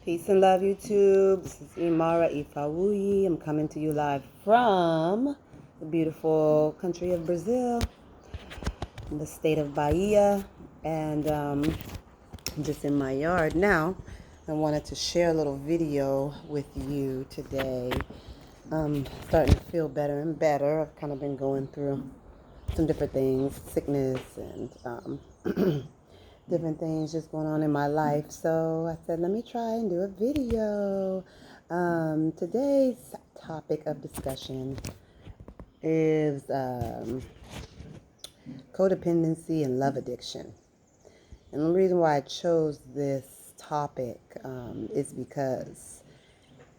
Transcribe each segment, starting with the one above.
Peace and love, YouTube. This is Imara Ifawuyi. I'm coming to you live from the beautiful country of Brazil, in the state of Bahia, and I'm just in my yard now. I wanted to share a little video with you today. I'm starting to feel better and better. I've kind of been going through some different things, sickness and different things just going on in my life. So I said, let me try and do a video. Today's topic of discussion is codependency and love addiction. And the reason why I chose this topic is because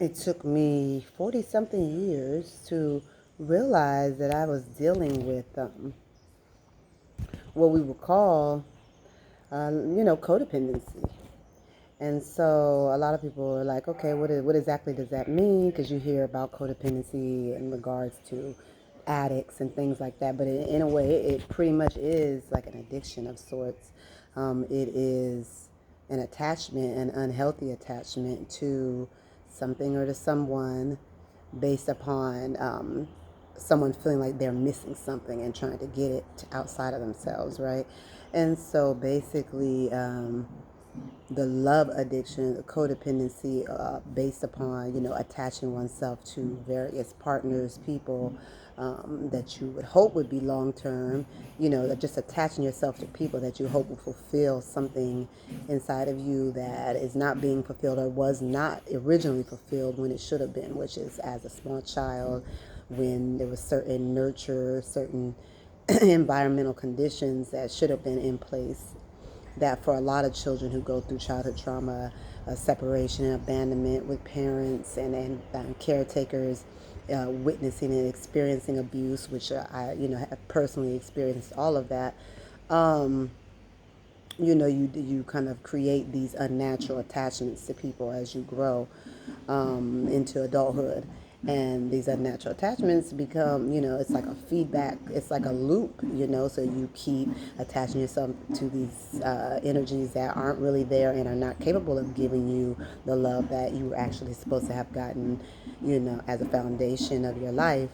it took me 40-something years to realize that I was dealing with what we would call codependency. And so a lot of people are like, okay, what exactly does that mean? Because you hear about codependency in regards to addicts and things like that. But in a way, it pretty much is like an addiction of sorts. It is an attachment, an unhealthy attachment to something or to someone based upon someone feeling like they're missing something and trying to get it outside of themselves, right? And so basically, the love addiction, the codependency, based upon, attaching oneself to various partners, people that you would hope would be long-term, just attaching yourself to people that you hope will fulfill something inside of you that is not being fulfilled or was not originally fulfilled when it should have been, which is as a small child, when there was certain nurture, certain environmental conditions that should have been in place, that for a lot of children who go through childhood trauma, separation and abandonment with parents and caretakers, witnessing and experiencing abuse, which I have personally experienced all of that. You kind of create these unnatural attachments to people as you grow into adulthood. And these unnatural attachments become, it's like a feedback, it's like a loop, so you keep attaching yourself to these energies that aren't really there and are not capable of giving you the love that you were actually supposed to have gotten, as a foundation of your life,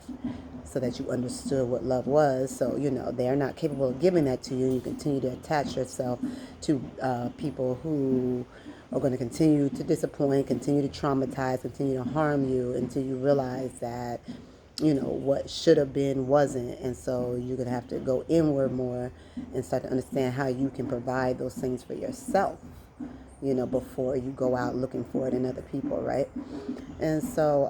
so that you understood what love was. So, they're not capable of giving that to you, and you continue to attach yourself to people who are going to continue to disappoint, continue to traumatize, continue to harm you until you realize that, what should have been wasn't. And so you're going to have to go inward more and start to understand how you can provide those things for yourself, before you go out looking for it in other people, right? And so,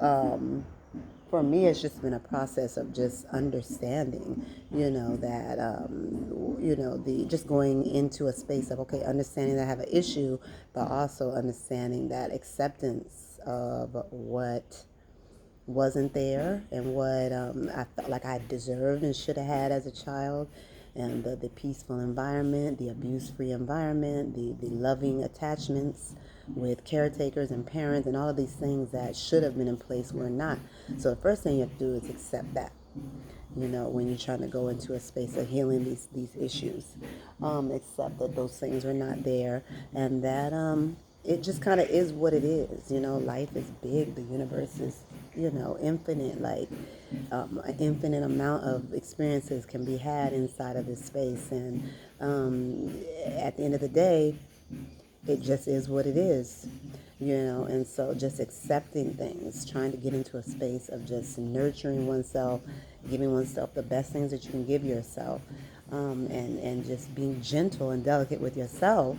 for me, it's just been a process of just understanding, that, the just going into a space of, okay, understanding that I have an issue, but also understanding that acceptance of what wasn't there and what I felt like I deserved and should have had as a child, and the peaceful environment, the abuse-free environment, the loving attachments with caretakers and parents, and all of these things that should have been in place were not. So the first thing you have to do is accept that, when you're trying to go into a space of healing these issues. Accept that those things are not there, and that it just kind of is what it is. Life is big, the universe is, infinite. Like, an infinite amount of experiences can be had inside of this space, and at the end of the day, it just is what it is, and so just accepting things, trying to get into a space of just nurturing oneself, giving oneself the best things that you can give yourself, and just being gentle and delicate with yourself,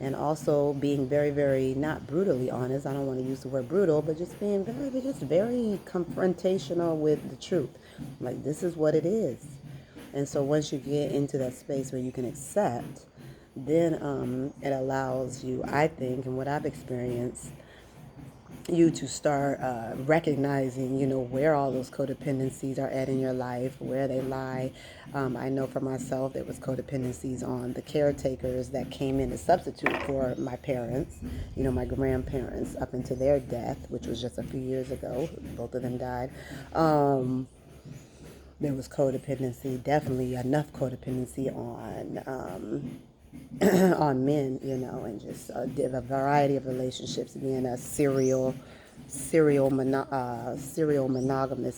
and also being very, very, not brutally honest, I don't want to use the word brutal, but just being very confrontational with the truth. Like, this is what it is. And so once you get into that space where you can accept, then it allows you, I think, and what I've experienced, you to start recognizing, where all those codependencies are at in your life, where they lie. I know for myself, there was codependencies on the caretakers that came in to substitute for my parents, my grandparents, up into their death, which was just a few years ago. Both of them died. There was codependency, definitely enough codependency on on men, and just a variety of relationships, being a serial monogamous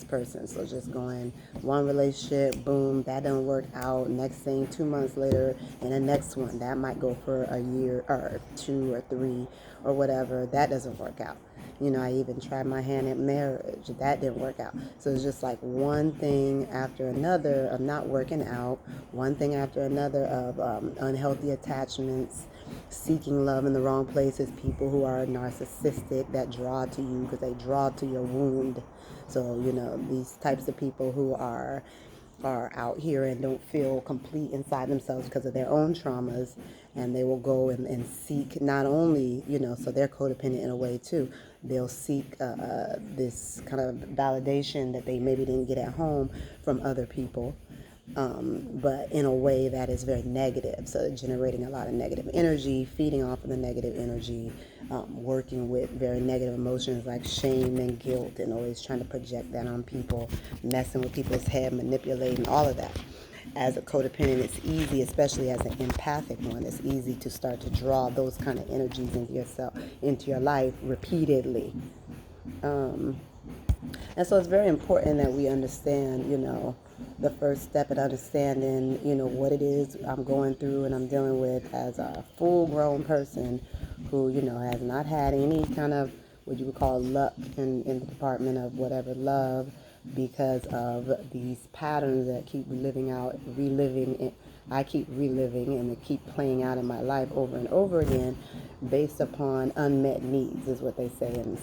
person. So just going one relationship, boom, that don't work out. Next thing, 2 months later, and the next one that might go for a year or 2 or 3 or whatever. That doesn't work out. I even tried my hand at marriage. That didn't work out. So it's just like one thing after another of not working out, one thing after another of unhealthy attachments, seeking love in the wrong places, people who are narcissistic that draw to you because they draw to your wound. So, these types of people who are out here and don't feel complete inside themselves because of their own traumas, and they will go and seek not only, so they're codependent in a way too. They'll seek this kind of validation that they maybe didn't get at home from other people, but in a way that is very negative. So generating a lot of negative energy, feeding off of the negative energy, working with very negative emotions like shame and guilt, and always trying to project that on people, messing with people's head, manipulating, all of that. As a codependent, it's easy, especially as an empathic one, it's easy to start to draw those kind of energies into your life repeatedly. And so it's very important that we understand, the first step in understanding, what it is I'm going through and I'm dealing with as a full-grown person who, has not had any kind of what you would call luck in the department of whatever love, because of these patterns that keep I keep reliving, and they keep playing out in my life over and over again, based upon unmet needs, is what they say in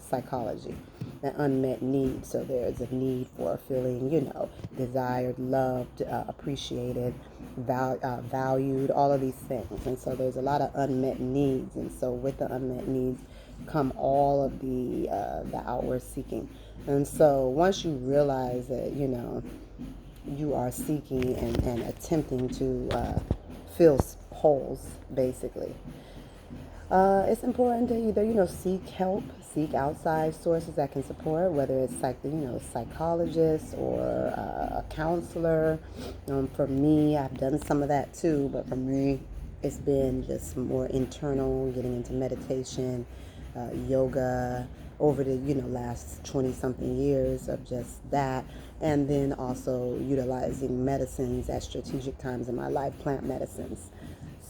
psychology. An unmet need. So there's a need for feeling, desired, loved, appreciated, valued, all of these things. And so there's a lot of unmet needs. And so with the unmet needs come all of the outward seeking. And so once you realize that, you are seeking and attempting to fill holes, basically, it's important to either, seek help, seek outside sources that can support, whether it's psychologist or a counselor. For me, I've done some of that too, but for me, it's been just more internal, getting into meditation, yoga, over the last 20 something years of just that, and then also utilizing medicines at strategic times in my life, plant medicines.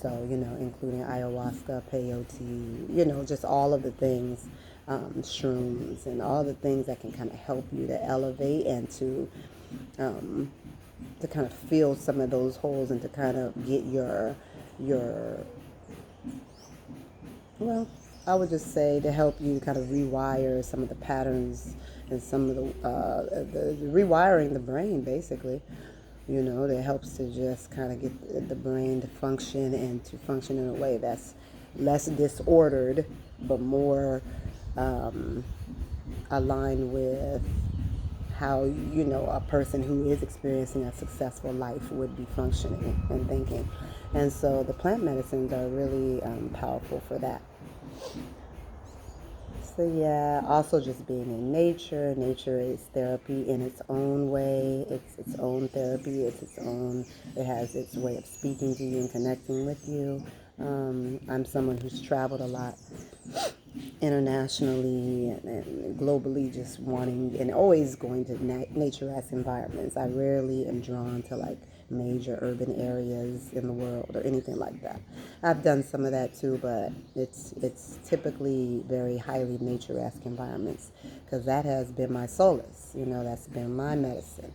So, including ayahuasca, peyote, just all of the things, shrooms, and all the things that can kind of help you to elevate and to kind of fill some of those holes, and to kind of get your well, I would just say to help you kind of rewire some of the patterns and some of the rewiring the brain, basically. That helps to just kind of get the brain to function, and to function in a way that's less disordered, but more aligned with how, a person who is experiencing a successful life would be functioning and thinking. And so the plant medicines are really powerful for that. So yeah, also just being in nature. Nature is therapy in its own way. It's its own therapy. It has its way of speaking to you and connecting with you. I'm someone who's traveled a lot internationally and globally, just wanting and always going to nature-esque environments. I rarely am drawn to like major urban areas in the world or anything like that. I've done some of that too, but it's typically very highly nature-esque environments, because that has been my solace. That's been my medicine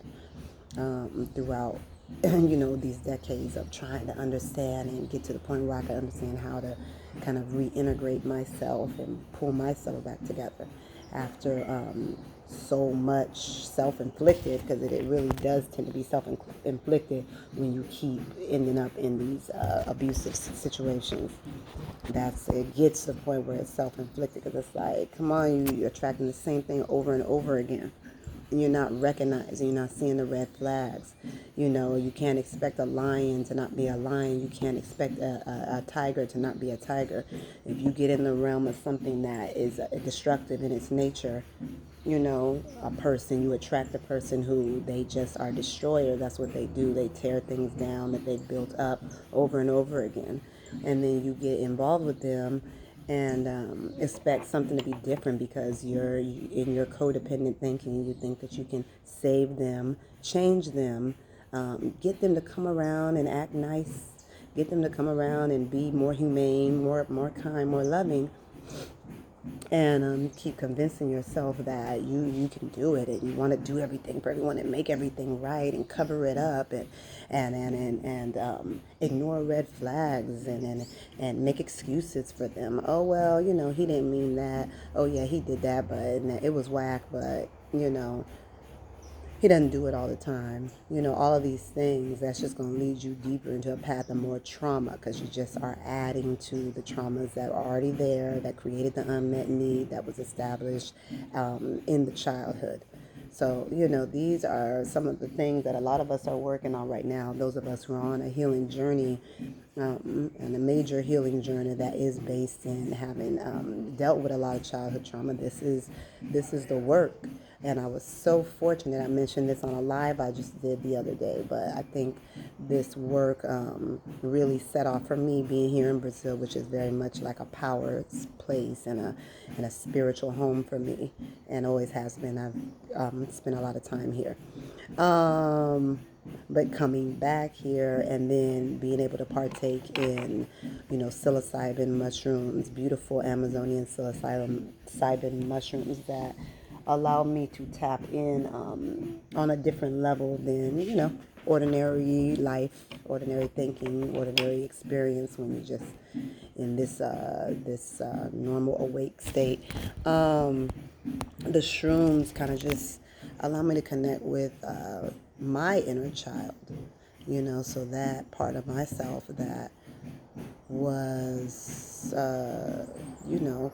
throughout these decades of trying to understand and get to the point where I can understand how to kind of reintegrate myself and pull myself back together after so much self-inflicted, because it really does tend to be self-inflicted when you keep ending up in these abusive situations. It gets to the point where it's self-inflicted, because it's like, come on, you're attracting the same thing over and over again. You're not recognizing, you're not seeing the red flags. You can't expect a lion to not be a lion. You can't expect a tiger to not be a tiger. If you get in the realm of something that is destructive in its nature, a person, you attract a person who they just are destroyer. That's what they do. They tear things down that they've built up over and over again. And then you get involved with them and expect something to be different because in your codependent thinking. You think that you can save them, change them, get them to come around and act nice, get them to come around and be more humane, more kind, more loving, and keep convincing yourself that you can do it, and you want to do everything for everyone and make everything right and cover it up and ignore red flags and make excuses for them. Oh well, he didn't mean that. Oh yeah, he did that, but it was whack. But he doesn't do it all the time. All of these things, that's just going to lead you deeper into a path of more trauma because you just are adding to the traumas that are already there, that created the unmet need that was established in the childhood. So, these are some of the things that a lot of us are working on right now. Those of us who are on a healing journey, and a major healing journey that is based in having dealt with a lot of childhood trauma. This is the work. And I was so fortunate. I mentioned this on a live I just did the other day, but I think this work really set off for me being here in Brazil, which is very much like a power place and a spiritual home for me, and always has been. I've spent a lot of time here. But coming back here and then being able to partake in, psilocybin mushrooms, beautiful Amazonian psilocybin mushrooms that allow me to tap in on a different level than, ordinary life, ordinary thinking, ordinary experience when you're just in this normal awake state. The shrooms kind of just allow me to connect with my inner child, so that part of myself that was,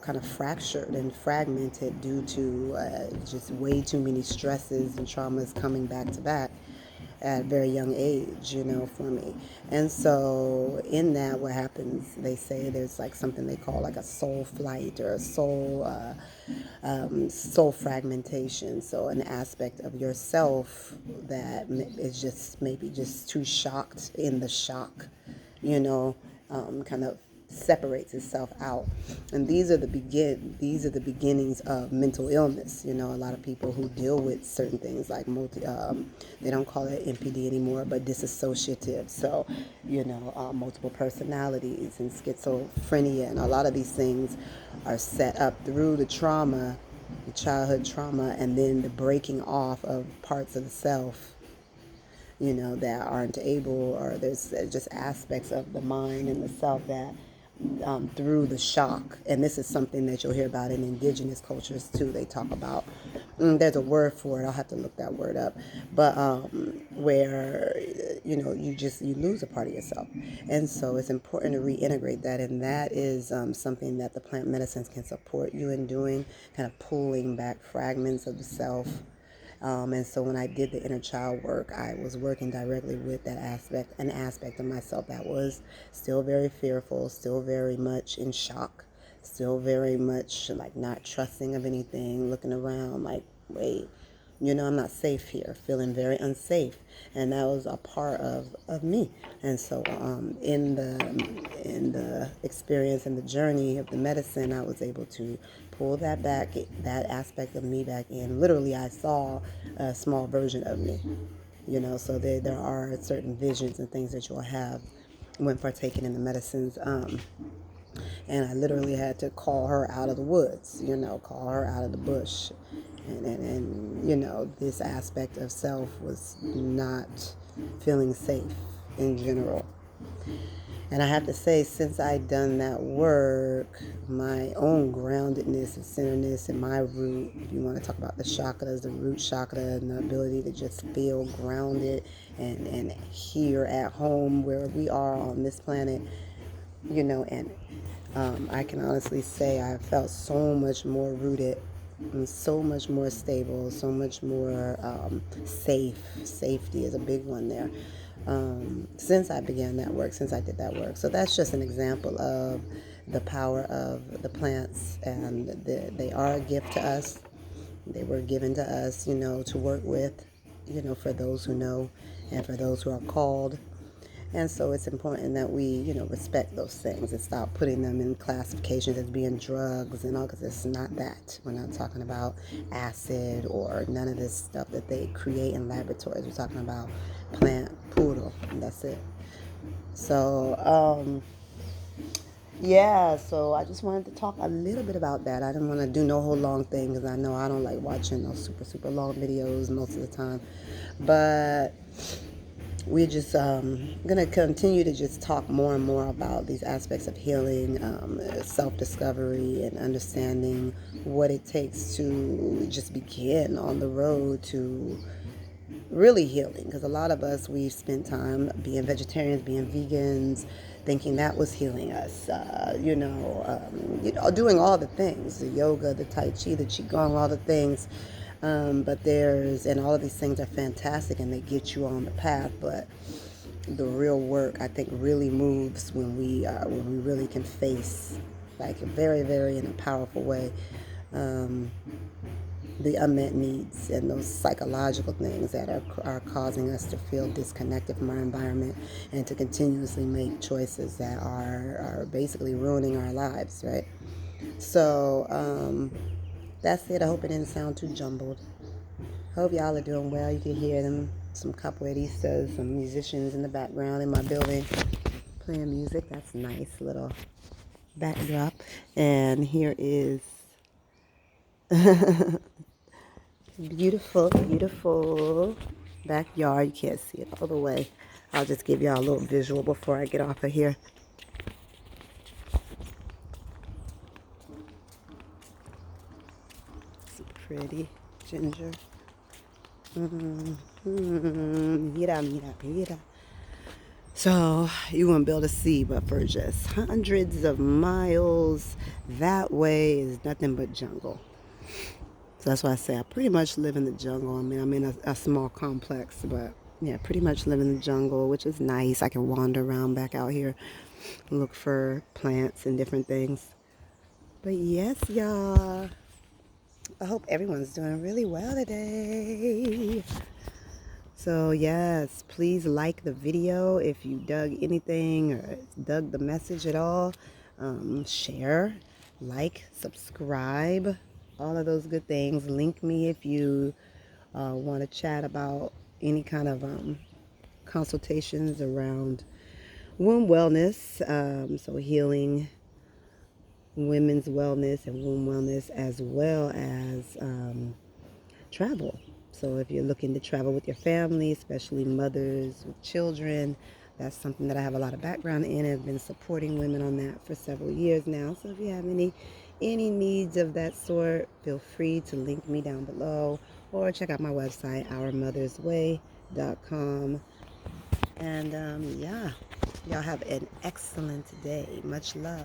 kind of fractured and fragmented due to just way too many stresses and traumas coming back to back at a very young age, for me. And so in that, what happens, they say there's like something they call like a soul flight or a soul fragmentation. So an aspect of yourself that is just maybe just too shocked in the shock, kind of separates itself out. And these are the beginnings of mental illness. A lot of people who deal with certain things like they don't call it MPD anymore, but dissociative. So, multiple personalities and schizophrenia, and a lot of these things are set up through the trauma, the childhood trauma, and then the breaking off of parts of the self, that aren't able, or there's just aspects of the mind and the self that through the shock. And this is something that you'll hear about in indigenous cultures too. They talk about, there's a word for it, I'll have to look that word up, but where you lose a part of yourself. And so it's important to reintegrate that, and that is something that the plant medicines can support you in doing, kind of pulling back fragments of the self. And so when I did the inner child work, I was working directly with that an aspect of myself that was still very fearful, still very much in shock, still very much like not trusting of anything, looking around like, wait, I'm not safe here, feeling very unsafe. And that was a part of me. And so in the experience and the journey of the medicine, I was able to pull that back, that aspect of me back in. Literally, I saw a small version of me, so there are certain visions and things that you'll have when partaking in the medicines. And I literally had to call her out of the woods, call her out of the bush. And this aspect of self was not feeling safe in general. And I have to say, since I've done that work, my own groundedness and centeredness and my root, if you want to talk about the chakras, the root chakra, and the ability to just feel grounded and here at home where we are on this planet, and I can honestly say I felt so much more rooted and so much more stable, so much more safe. Safety is a big one there. Since I began that work, since I did that work. So that's just an example of the power of the plants, and they are a gift to us. They were given to us, to work with, for those who know and for those who are called. And so it's important that we, respect those things and stop putting them in classifications as being drugs and all, because it's not that. We're not talking about acid or none of this stuff that they create in laboratories. We're talking about plant poodle, and that's it. So, yeah, so I just wanted to talk a little bit about that. I didn't want to do no whole long thing because I know I don't like watching those super, super long videos most of the time. But we're just going to continue to just talk more and more about these aspects of healing, self-discovery, and understanding what it takes to just begin on the road to really healing. Because a lot of us, we've spent time being vegetarians, being vegans, thinking that was healing us, doing all the things, the yoga, the tai chi, the qigong, all the things. And all of these things are fantastic and they get you on the path, but the real work, I think, really moves when we really can face, like, very, very in a powerful way, the unmet needs and those psychological things that are causing us to feel disconnected from our environment and to continuously make choices that are basically ruining our lives, right? So that's it. I hope it didn't sound too jumbled. Hope y'all are doing well. You can hear them, some capoeiristas, some musicians in the background in my building playing music. That's nice little backdrop. And here is beautiful, beautiful backyard. You can't see it all the way. I'll just give y'all a little visual before I get off of here. It's pretty ginger. Mira, mira, mira. So you wouldn't be able to see, but for just hundreds of miles that way is nothing but jungle. So that's why I say I pretty much live in the jungle. I mean, I'm in a small complex, but yeah, pretty much live in the jungle, which is nice. I can wander around back out here, look for plants and different things. But yes, y'all, I hope everyone's doing really well today. So yes, please like the video if you dug anything or dug the message at all. Share, like, subscribe, all of those good things. Link me if you want to chat about any kind of consultations around womb wellness, so healing women's wellness and womb wellness, as well as travel. So if you're looking to travel with your family, especially mothers with children, that's something that I have a lot of background in. I've been supporting women on that for several years now. So if you have any needs of that sort, feel free to link me down below or check out my website, ourmothersway.com. And yeah, y'all have an excellent day. Much love.